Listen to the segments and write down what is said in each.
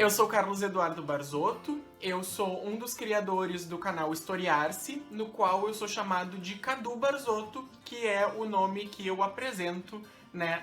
Eu sou Carlos Eduardo Barzotto, eu sou um dos criadores do canal Historiar-se, no qual eu sou chamado de Cadu Barzotto, que é o nome que eu apresento,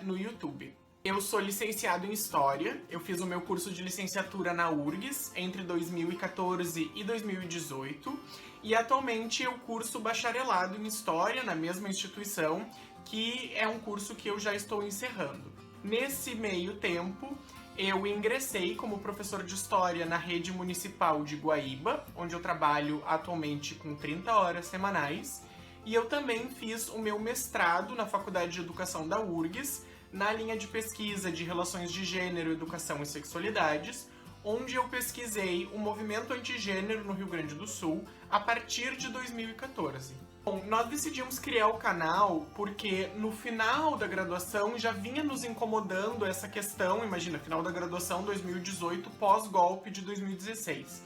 no YouTube. Eu sou licenciado em História, eu fiz o meu curso de licenciatura na URGS entre 2014 e 2018, e atualmente eu curso bacharelado em História na mesma instituição, que é um curso que eu já estou encerrando. Nesse meio tempo, eu ingressei como professor de História na rede municipal de Guaíba, onde eu trabalho atualmente com 30 horas semanais, e eu também fiz o meu mestrado na Faculdade de Educação da URGS, na linha de pesquisa de Relações de Gênero, Educação e Sexualidades, onde eu pesquisei o movimento antigênero no Rio Grande do Sul a partir de 2014. Bom, nós decidimos criar o canal porque no final da graduação já vinha nos incomodando essa questão, imagina, final da graduação 2018, pós-golpe de 2016.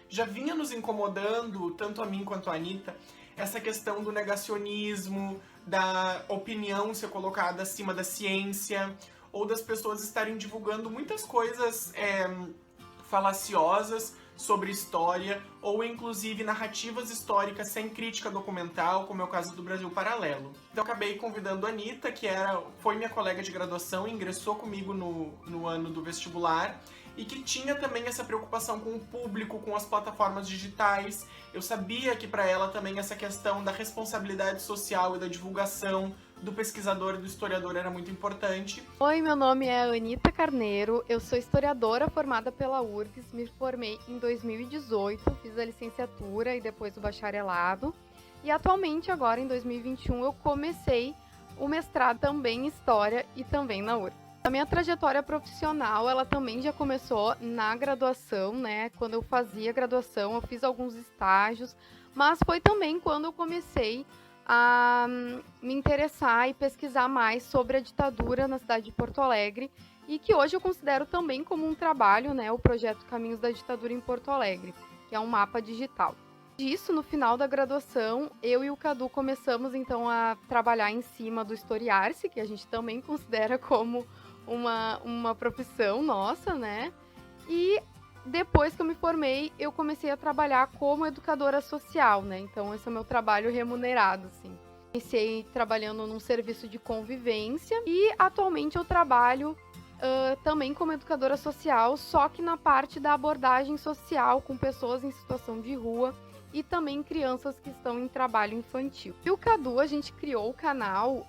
Já vinha nos incomodando, tanto a mim quanto a Anitta, essa questão do negacionismo, da opinião ser colocada acima da ciência, ou das pessoas estarem divulgando muitas coisas falaciosas sobre história, ou inclusive narrativas históricas sem crítica documental, como é o caso do Brasil Paralelo. Então eu acabei convidando a Anitta, que foi minha colega de graduação, ingressou comigo no ano do vestibular, e que tinha também essa preocupação com o público, com as plataformas digitais. Eu sabia que para ela também essa questão da responsabilidade social e da divulgação do pesquisador e do historiador era muito importante. Oi, meu nome é Anitta Carneiro, eu sou historiadora formada pela URGS, me formei em 2018, fiz a licenciatura e depois o bacharelado, e atualmente, agora em 2021, eu comecei o mestrado também em História e também na URGS. A minha trajetória profissional, ela também já começou na graduação, Quando eu fazia graduação, eu fiz alguns estágios, mas foi também quando eu comecei a me interessar e pesquisar mais sobre a ditadura na cidade de Porto Alegre, e que hoje eu considero também como um trabalho, o projeto Caminhos da Ditadura em Porto Alegre, que é um mapa digital. Disso, no final da graduação, eu e o Cadu começamos então a trabalhar em cima do Historiar-se, que a gente também considera como uma profissão nossa, E depois que eu me formei, eu comecei a trabalhar como educadora social, Então, esse é o meu trabalho remunerado, assim. Comecei trabalhando num serviço de convivência e atualmente eu trabalho também como educadora social, só que na parte da abordagem social com pessoas em situação de rua e também crianças que estão em trabalho infantil. E o Cadu, a gente criou o canal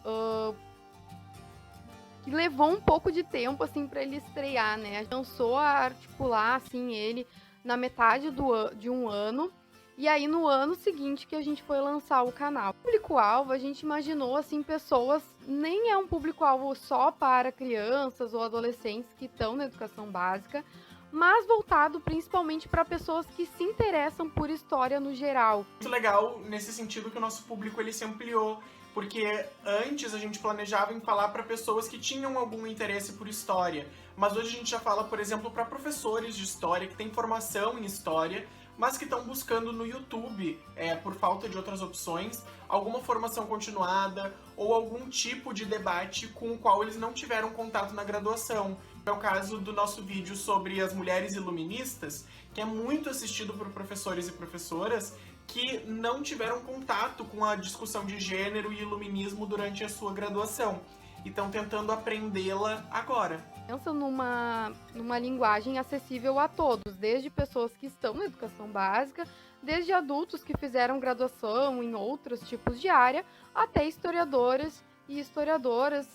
que levou um pouco de tempo, assim, para ele estrear, A gente começou a articular, assim, ele na metade de um ano, e aí no ano seguinte que a gente foi lançar o canal. O público-alvo, a gente imaginou, assim, pessoas, nem é um público-alvo só para crianças ou adolescentes que estão na educação básica, mas voltado principalmente para pessoas que se interessam por história no geral. Muito legal nesse sentido que o nosso público ele se ampliou, porque antes a gente planejava em falar para pessoas que tinham algum interesse por história, mas hoje a gente já fala, por exemplo, para professores de história que têm formação em história, mas que estão buscando no YouTube, por falta de outras opções, alguma formação continuada ou algum tipo de debate com o qual eles não tiveram contato na graduação. É o caso do nosso vídeo sobre as mulheres iluministas, que é muito assistido por professores e professoras que não tiveram contato com a discussão de gênero e iluminismo durante a sua graduação e estão tentando aprendê-la agora. Pensa numa linguagem acessível a todos, desde pessoas que estão na educação básica, desde adultos que fizeram graduação em outros tipos de área, até historiadores e historiadoras,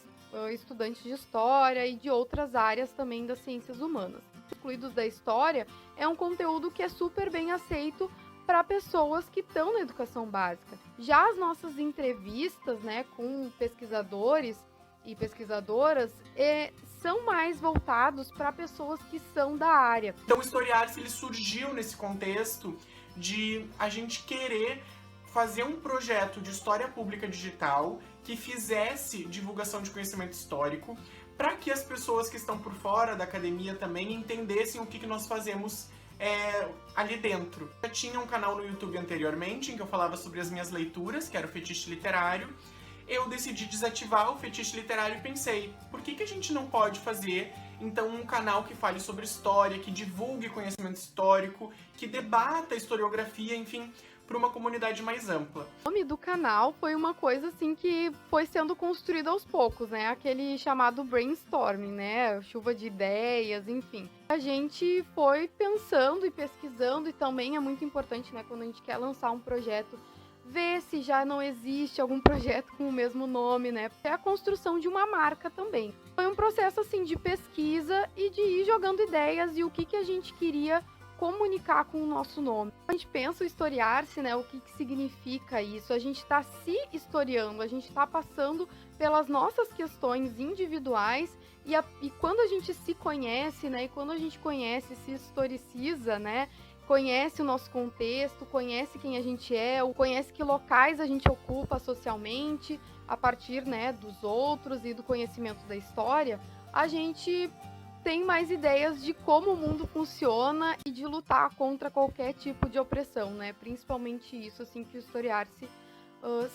estudantes de história e de outras áreas também das ciências humanas. Excluídos da história é um conteúdo que é super bem aceito para pessoas que estão na educação básica. Já as nossas entrevistas, com pesquisadores e pesquisadoras são mais voltados para pessoas que são da área. Então o Historiar-se ele surgiu nesse contexto de a gente querer fazer um projeto de história pública digital que fizesse divulgação de conhecimento histórico para que as pessoas que estão por fora da academia também entendessem o que nós fazemos ali dentro. Eu tinha um canal no YouTube anteriormente em que eu falava sobre as minhas leituras, que era o Fetiche Literário. Eu decidi desativar o Fetiche Literário e pensei, por que a gente não pode fazer Então um canal que fale sobre história, que divulgue conhecimento histórico, que debata a historiografia, enfim, para uma comunidade mais ampla. O nome do canal foi uma coisa assim que foi sendo construído aos poucos, né? Aquele chamado brainstorming, né? Chuva de ideias, enfim. A gente foi pensando e pesquisando, e também é muito importante, né, quando a gente quer lançar um projeto, ver se já não existe algum projeto com o mesmo nome, né? É a construção de uma marca também. Foi um processo assim de pesquisa e de ir jogando ideias e o que a gente queria comunicar com o nosso nome. A gente pensa o historiar-se, né? O que significa isso? A gente está se historiando, a gente está passando pelas nossas questões individuais e quando a gente se conhece, né? E quando a gente conhece, se historiciza, né? Conhece o nosso contexto, conhece quem a gente é, conhece que locais a gente ocupa socialmente, a partir, né, dos outros e do conhecimento da história, a gente tem mais ideias de como o mundo funciona e de lutar contra qualquer tipo de opressão, né? Principalmente isso, assim, que o historiar-se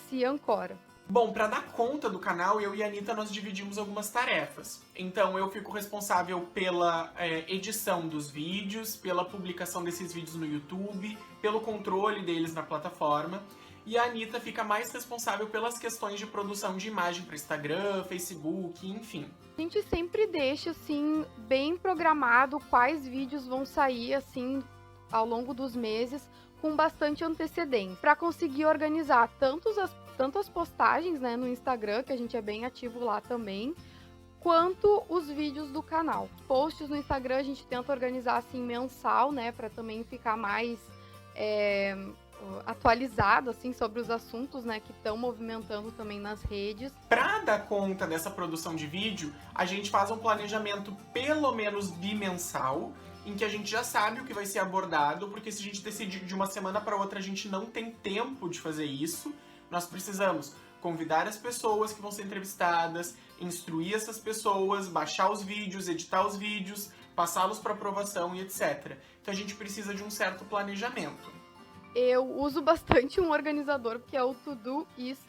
se ancora. Bom, para dar conta do canal, eu e a Anitta nós dividimos algumas tarefas. Então eu fico responsável pela edição dos vídeos, pela publicação desses vídeos no YouTube, pelo controle deles na plataforma. E a Anitta fica mais responsável pelas questões de produção de imagem para Instagram, Facebook, enfim. A gente sempre deixa, assim, bem programado quais vídeos vão sair, assim, ao longo dos meses, com bastante antecedência, para conseguir organizar tanto as postagens, né, no Instagram, que a gente é bem ativo lá também, quanto os vídeos do canal. Posts no Instagram a gente tenta organizar, assim, mensal, né, para também ficar mais atualizado, assim, sobre os assuntos, né, que estão movimentando também nas redes. Para dar conta dessa produção de vídeo, a gente faz um planejamento pelo menos bimensal, em que a gente já sabe o que vai ser abordado, porque se a gente decidir de uma semana para outra, a gente não tem tempo de fazer isso. Nós precisamos convidar as pessoas que vão ser entrevistadas, instruir essas pessoas, baixar os vídeos, editar os vídeos, passá-los para aprovação e etc. Então a gente precisa de um certo planejamento. Eu uso bastante um organizador que é o Todoist,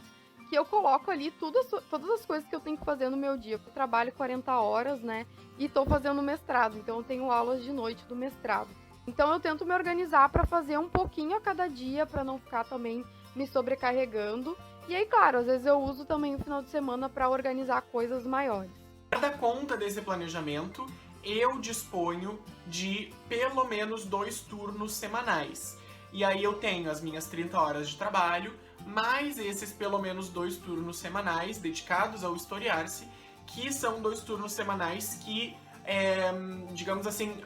que eu coloco ali todas as coisas que eu tenho que fazer no meu dia. Eu trabalho 40 horas, né? E estou fazendo mestrado, então eu tenho aulas de noite do mestrado. Então eu tento me organizar para fazer um pouquinho a cada dia, para não ficar também me sobrecarregando. E aí, claro, às vezes eu uso também o final de semana para organizar coisas maiores. Para dar conta desse planejamento, eu disponho de pelo menos 2 turnos semanais. E aí eu tenho as minhas 30 horas de trabalho, mais esses pelo menos 2 turnos semanais dedicados ao historiar-se, que são 2 turnos semanais que, digamos assim,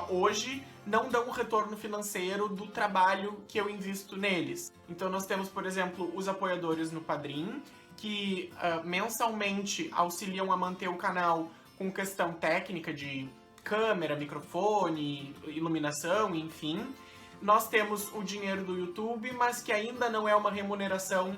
hoje não dão um retorno financeiro do trabalho que eu invisto neles. Então nós temos, por exemplo, os apoiadores no Padrim, que mensalmente auxiliam a manter o canal com questão técnica de câmera, microfone, iluminação, enfim. Nós temos o dinheiro do YouTube, mas que ainda não é uma remuneração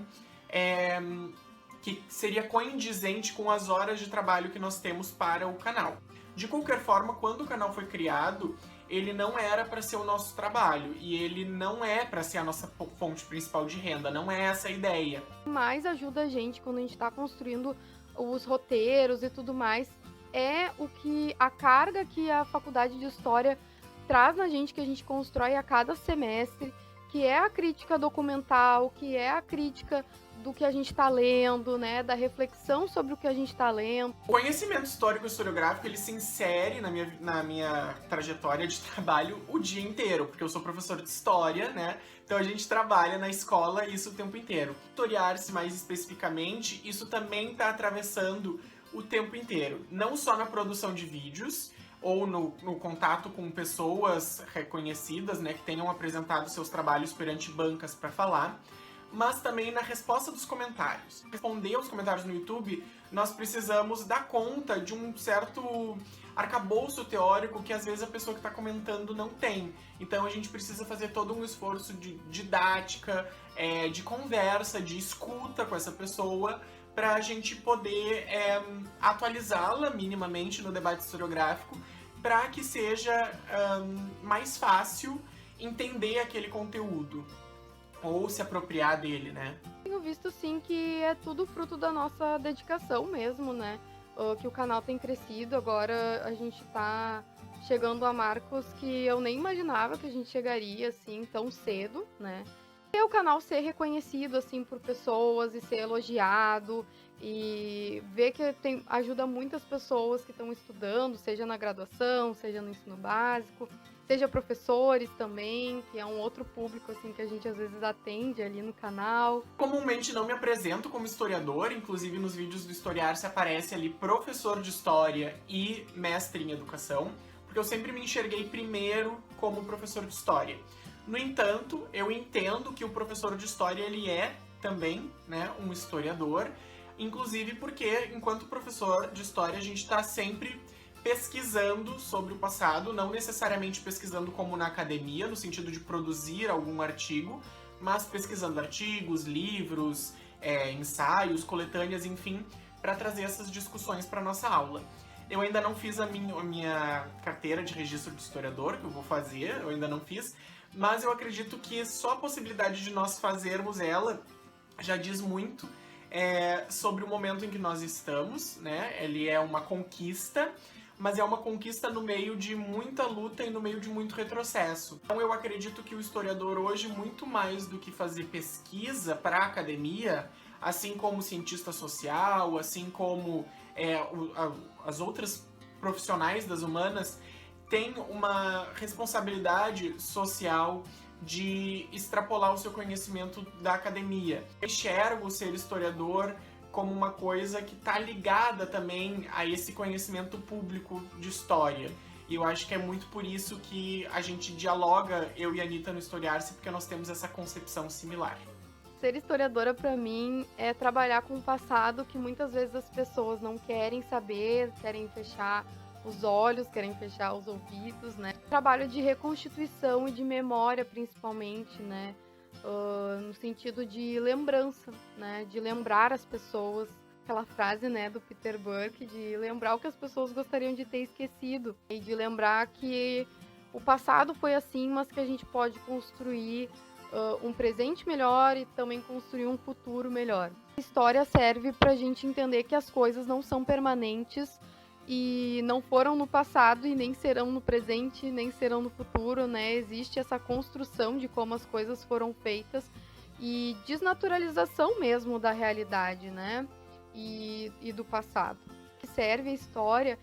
que seria condizente com as horas de trabalho que nós temos para o canal. De qualquer forma, quando o canal foi criado, ele não era para ser o nosso trabalho e ele não é para ser a nossa fonte principal de renda, não é essa a ideia. Mais ajuda a gente quando a gente está construindo os roteiros e tudo mais, é a carga que a faculdade de História traz na gente, que a gente constrói a cada semestre, que é a crítica documental, que é a crítica do que a gente está lendo, né, da reflexão sobre o que a gente está lendo. O conhecimento histórico e historiográfico, ele se insere na minha trajetória de trabalho o dia inteiro, porque eu sou professor de história, né, então a gente trabalha na escola isso o tempo inteiro. Historiar-se mais especificamente, isso também está atravessando o tempo inteiro, não só na produção de vídeos, ou no contato com pessoas reconhecidas, né, que tenham apresentado seus trabalhos perante bancas para falar, mas também na resposta dos comentários. Responder aos comentários no YouTube, nós precisamos dar conta de um certo arcabouço teórico que às vezes a pessoa que está comentando não tem. Então a gente precisa fazer todo um esforço de didática, de conversa, de escuta com essa pessoa, para a gente poder atualizá-la minimamente no debate historiográfico, para que seja mais fácil entender aquele conteúdo, ou se apropriar dele, né? Tenho visto, sim, que é tudo fruto da nossa dedicação mesmo, né? que o canal tem crescido. Agora a gente tá chegando a marcos que eu nem imaginava que a gente chegaria assim tão cedo, né? E o canal ser reconhecido assim por pessoas e ser elogiado e ver que ajuda muitas pessoas que estão estudando, seja na graduação, seja no ensino básico, seja professores também, que é um outro público assim que a gente às vezes atende ali no canal. Comumente não me apresento como historiador, inclusive nos vídeos do Historiar se aparece ali professor de história e mestre em educação, porque eu sempre me enxerguei primeiro como professor de história. No entanto, eu entendo que o professor de história ele é também, né, um historiador, inclusive porque enquanto professor de história a gente está sempre pesquisando sobre o passado, não necessariamente pesquisando como na academia, no sentido de produzir algum artigo, mas pesquisando artigos, livros, ensaios, coletâneas, enfim, para trazer essas discussões para nossa aula. Eu ainda não fiz a minha carteira de registro de historiador, que eu vou fazer, eu ainda não fiz, mas eu acredito que só a possibilidade de nós fazermos ela já diz muito sobre o momento em que nós estamos, né? Ele é uma conquista, mas é uma conquista no meio de muita luta e no meio de muito retrocesso. Então eu acredito que o historiador hoje, muito mais do que fazer pesquisa para a academia, assim como o cientista social, assim como as outras profissionais das humanas, tem uma responsabilidade social de extrapolar o seu conhecimento da academia. Eu enxergo o ser historiador como uma coisa que está ligada também a esse conhecimento público de história. E eu acho que é muito por isso que a gente dialoga, eu e a Anitta, no Historiar-se, porque nós temos essa concepção similar. Ser historiadora, para mim, é trabalhar com o passado que muitas vezes as pessoas não querem saber, querem fechar os olhos, querem fechar os ouvidos, né? Trabalho de reconstituição e de memória, principalmente, né? No sentido de lembrança, né? De lembrar as pessoas, aquela frase, né, do Peter Burke, de lembrar o que as pessoas gostariam de ter esquecido e de lembrar que o passado foi assim, mas que a gente pode construir um presente melhor e também construir um futuro melhor. A história serve para a gente entender que as coisas não são permanentes e não foram no passado e nem serão no presente, nem serão no futuro, né? Existe essa construção de como as coisas foram feitas e desnaturalização mesmo da realidade, né? E do passado. O que serve a história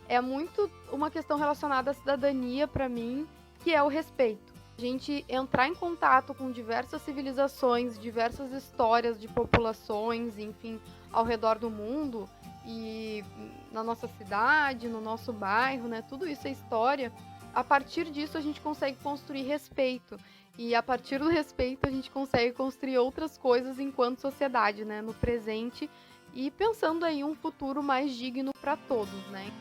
é muito uma questão relacionada à cidadania para mim, que é o respeito. A gente entrar em contato com diversas civilizações, diversas histórias de populações, enfim, ao redor do mundo e na nossa cidade, no nosso bairro, né? Tudo isso é história. A partir disso a gente consegue construir respeito e a partir do respeito a gente consegue construir outras coisas enquanto sociedade, né? No presente e pensando aí um futuro mais digno para todos, né?